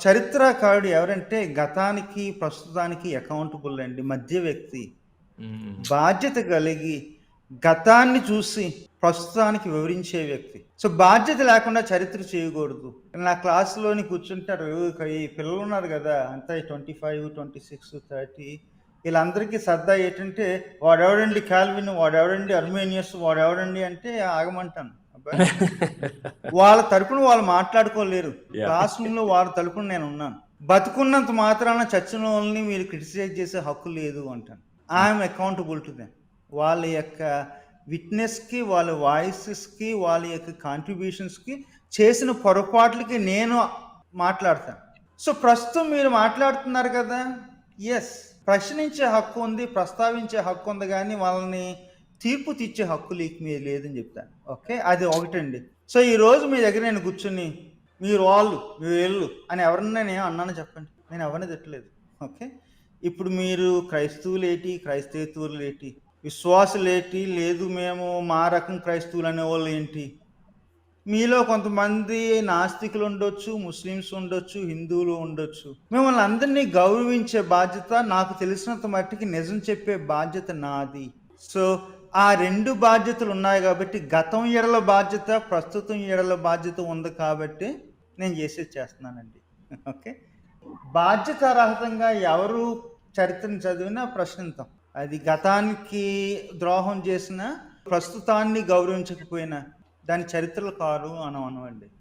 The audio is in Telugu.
చరిత్రకారుడు ఎవరంటే గతానికి, ప్రస్తుతానికి అకౌంటబుల్ అండి. మధ్య వ్యక్తి. హ్మ్. బాధ్యత కలిగి గతాన్ని చూసి ప్రస్తుతానికి వివరించే వ్యక్తి. సో, బాధ్యత లేకుండా చరిత్ర చేయకూడదు. నా క్లాస్‌లోని కూర్చుంటారు. ఈ పిల్లలున్నారు గదా! అంతా 25, 26, 30 ఈళ్ళందరికీ సరదా ఏంటంటే వాడెవడండి కాల్విన్, వాడెవడండి అర్మేనియస్, వాడెవడండి అంటే ఆగమంటాను. అబ్బా! వాళ్ళ తరపున వాళ్ళు మాట్లాడుకోలేరు. యాహ్! క్లాస్ రూమ్‌లో వాళ్ళ తరపున నేనున్నాను. బతికున్నంత మాత్రాన చచ్చినోళ్ళని మీరు క్రిటిసైజ్ చేసే హక్కు లేదు అంటాను. I am accountable to them. వాళ్ళ యొక్క విట్‌నెస్‌కి, వాళ్ళ వాయిసెస్‌కి, వాళ్ళ యొక్క కాంట్రిబ్యూషన్స్‌కి, చేసిన పొరపాట్లకి నేను మాట్లాడతాను. సో, ప్రస్తుతం మీరు మాట్లాడుతున్నారు కదా! యెస్. ప్రశ్నించే హక్కు ఉంది, ప్రస్తావించే హక్కు ఉంది గానీ, వాళ్ళని తీర్పు తీర్చే హక్కు మీకు లేదని చెప్తాను. ఓకే. అది ఒకటండి. సో, ఈరోజు మీ దగ్గర నేను కూర్చొని, మీరు వాళ్ళు, మీరు ఈళ్ళు అని ఎవరినైనా నేను అన్నానో చెప్పండి? నేను ఎవరిని తిట్టలేదు. ఓకే. ఇప్పుడు మీరు క్రైస్తవులేటి, క్రైస్తవేతరులేటి, విశ్వాసులేటి, లేదు మేము మా రకం క్రైస్తవులు అనేవాళ్ళేంటి? మీలో కొంతమంది నాస్తికులు ఉండొచ్చు, ముస్లిమ్స్ ఉండొచ్చు, హిందువులు ఉండొచ్చు. మిమ్మల్ని అందరినీ గౌరవించే బాధ్యత, నాకు తెలిసినంత మట్టికి నిజం చెప్పే బాధ్యత నాది. సో, ఆ 2 బాధ్యతలున్నాయి గాబట్టి, గతం ఎడల బాధ్యత, ప్రస్తుతం ఎడల బాధ్యత ఉంది కాబట్టి, నేను చేసేది చేస్తున్నానండి. ఓకే. బాధ్యతారహితంగా ఎవరు చరిత్రను చదివినా ప్రశ్నిద్దాం. అది గతానికి ద్రోహం చేసినా, ప్రస్తుతాన్ని గౌరవించకపోయినా, దాని చరిత్రలు కారు అని అనమండి.